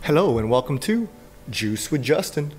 Hello and welcome to Juice with Justin.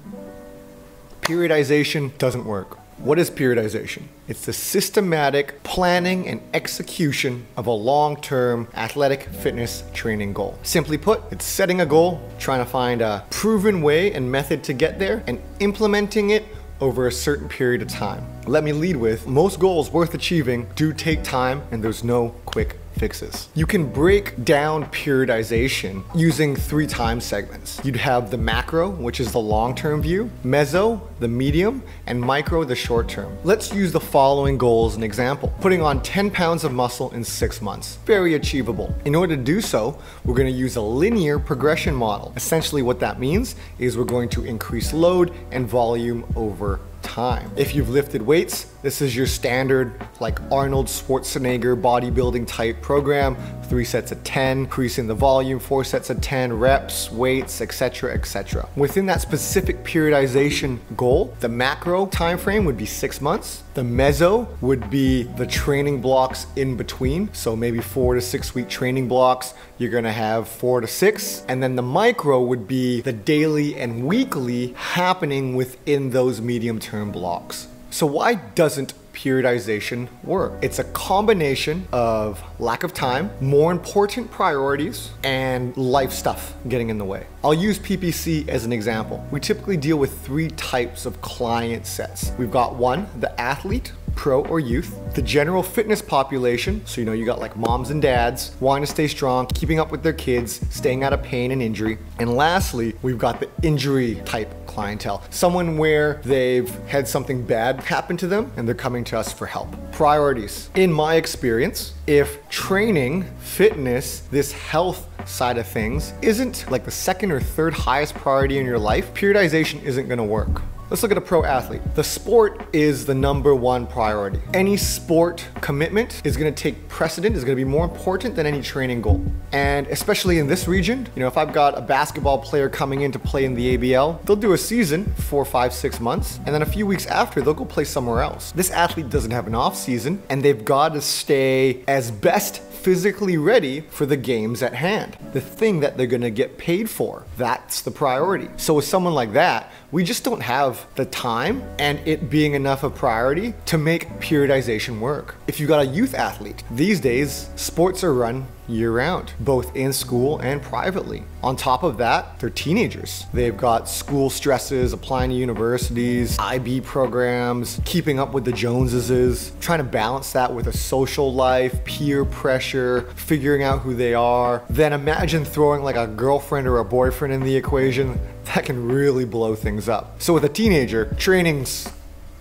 Periodization doesn't work. What is periodization? It's the systematic planning and execution of a long-term athletic fitness training goal. Simply put, it's setting a goal, trying to find a proven way and method to get there, and implementing it over a certain period of time. Let me lead with, most goals worth achieving do take time and there's no quick fixes. You can break down periodization using 3 time segments. You'd have the macro, which is the long-term view, meso, the medium, and micro, the short-term. Let's use the following goal as an example. Putting on 10 pounds of muscle in 6 months. Very achievable. In order to do so, we're going to use a linear progression model. Essentially what that means is we're going to increase load and volume over time. If you've lifted weights, this is your standard like Arnold Schwarzenegger bodybuilding type program. 3 sets of 10, increasing the volume, 4 sets of 10, reps, weights, etc., etc. Within that specific periodization goal, the macro time frame would be 6 months. The meso would be the training blocks in between. So maybe 4 to 6 week training blocks. You're gonna have 4 to 6. And then the micro would be the daily and weekly happening within those medium term blocks. So why doesn't periodization work? It's a combination of lack of time, more important priorities, and life stuff getting in the way. I'll use PPC as an example. We typically deal with 3 types of client sets. We've got 1, the athlete, pro or youth, the general fitness population, so you got like moms and dads wanting to stay strong, keeping up with their kids, staying out of pain and injury. And lastly, we've got the injury type clientele, someone where they've had something bad happen to them and they're coming to us for help. Priorities. In my experience, if training, fitness, this health side of things isn't like the 2nd or 3rd highest priority in your life, periodization isn't gonna work. Let's look at a pro athlete. The sport is the #1 priority. Any sport commitment is gonna take precedent, is gonna be more important than any training goal. And especially in this region, if I've got a basketball player coming in to play in the ABL, they'll do a season, 4, 5, 6 months, and then a few weeks after, they'll go play somewhere else. This athlete doesn't have an off season, and they've got to stay as best physically ready for the games at hand. The thing that they're gonna get paid for, that's the priority. So with someone like that, we just don't have the time and it being enough a priority to make periodization work. If you got a youth athlete, these days, sports are run year-round, both in school and privately. On top of that, they're teenagers. They've got school stresses, applying to universities, IB programs, keeping up with the Joneses, trying to balance that with a social life, peer pressure, figuring out who they are. Then imagine throwing like a girlfriend or a boyfriend in the equation. That can really blow things up. So with a teenager, training's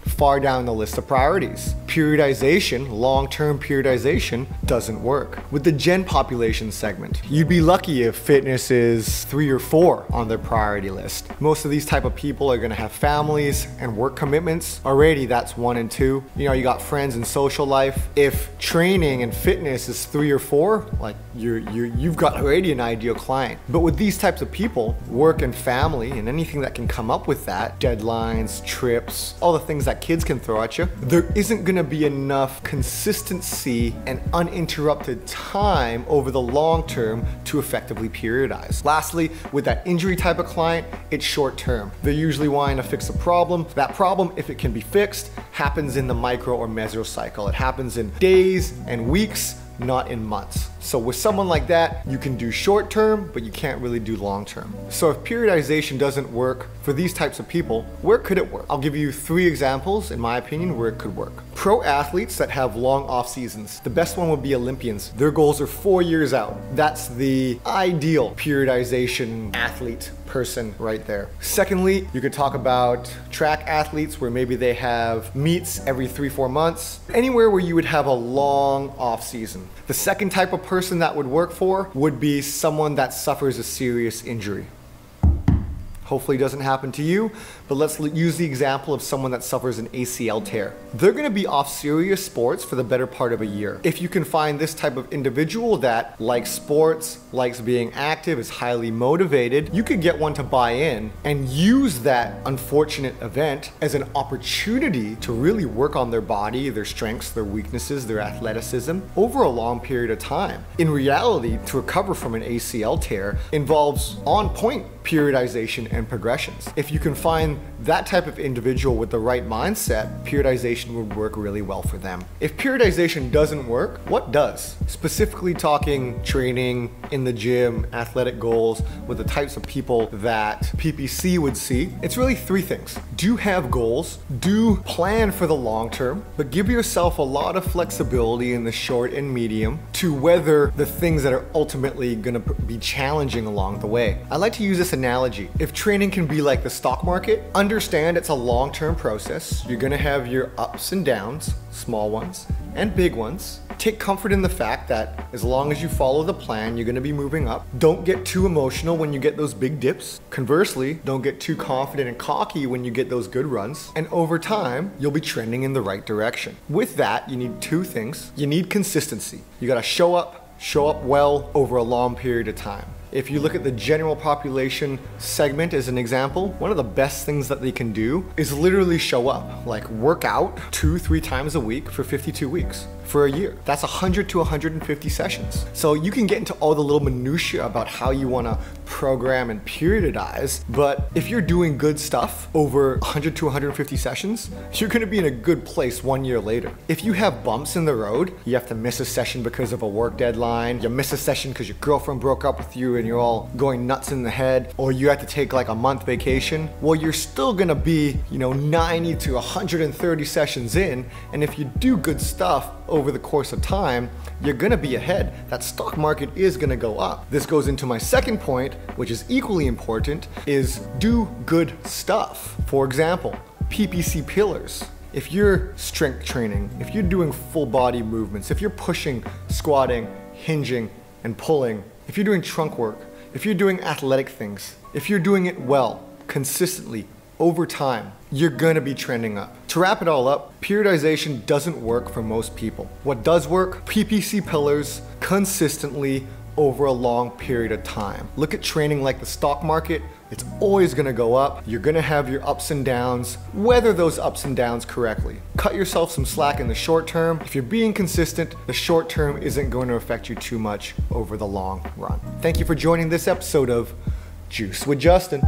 far down the list of priorities. Periodization, long-term periodization, doesn't work. With the gen population segment, you'd be lucky if fitness is 3 or 4 on their priority list. Most of these type of people are gonna have families and work commitments. Already that's 1 and 2. You got friends and social life. If training and fitness is 3 or 4, like you've got already an ideal client. But with these types of people, work and family and anything that can come up with that, deadlines, trips, all the things that kids can throw at you, there isn't gonna be enough consistency and uninterrupted time over the long term to effectively periodize. Lastly, with that injury type of client, it's short term. They're usually wanting to fix a problem. That problem, if it can be fixed, happens in the micro or meso cycle. It happens in days and weeks, not in months. So with someone like that, you can do short term, but you can't really do long term. So if periodization doesn't work for these types of people, where could it work? I'll give you 3 examples, in my opinion, where it could work. Pro athletes that have long off seasons. The best one would be Olympians. Their goals are 4 years out. That's the ideal periodization athlete person right there. Secondly, you could talk about track athletes where maybe they have meets every 3-4 months. Anywhere where you would have a long off season. The second type of person that would work for would be someone that suffers a serious injury. Hopefully it doesn't happen to you, but let's use the example of someone that suffers an ACL tear. They're gonna be off serious sports for the better part of a year. If you can find this type of individual that likes sports, likes being active, is highly motivated, you could get one to buy in and use that unfortunate event as an opportunity to really work on their body, their strengths, their weaknesses, their athleticism over a long period of time. In reality, to recover from an ACL tear involves on point periodization and progressions. If you can find that type of individual with the right mindset, periodization would work really well for them. If periodization doesn't work, what does? Specifically talking training in the gym, athletic goals, with the types of people that PPC would see, it's really three things. Do have goals, do plan for the long term, but give yourself a lot of flexibility in the short and medium to weather the things that are ultimately gonna be challenging along the way. I like to use this analogy. If training can be like the stock market, understand it's a long-term process. You're gonna have your ups and downs, small ones and big ones. Take comfort in the fact that as long as you follow the plan, you're gonna be moving up. Don't get too emotional when you get those big dips. Conversely, don't get too confident and cocky when you get those good runs. And over time, you'll be trending in the right direction. With that, you need two things. You need consistency. You gotta show up well over a long period of time. If you look at the general population segment as an example, one of the best things that they can do is literally show up, like work out 2-3 times a week for 52 weeks for a year. That's 100 to 150 sessions. So you can get into all the little minutiae about how you wanna program and periodize, but if you're doing good stuff over 100 to 150 sessions, you're gonna be in a good place 1 year later. If you have bumps in the road, you have to miss a session because of a work deadline, you miss a session because your girlfriend broke up with you and you're all going nuts in the head, or you have to take like a month vacation, well, you're still gonna be, 90 to 130 sessions in, and if you do good stuff over the course of time, you're gonna be ahead. That stock market is gonna go up. This goes into my second point, which is equally important, is do good stuff. For example, PPC pillars. If you're strength training, if you're doing full body movements, if you're pushing, squatting, hinging, and pulling, if you're doing trunk work, if you're doing athletic things, if you're doing it well, consistently, over time, you're gonna be trending up. To wrap it all up, periodization doesn't work for most people. What does work? PPC pillars consistently over a long period of time. Look at training like the stock market. It's always gonna go up. You're gonna have your ups and downs. Weather those ups and downs correctly. Cut yourself some slack in the short term. If you're being consistent, the short term isn't going to affect you too much over the long run. Thank you for joining this episode of Juice with Justin.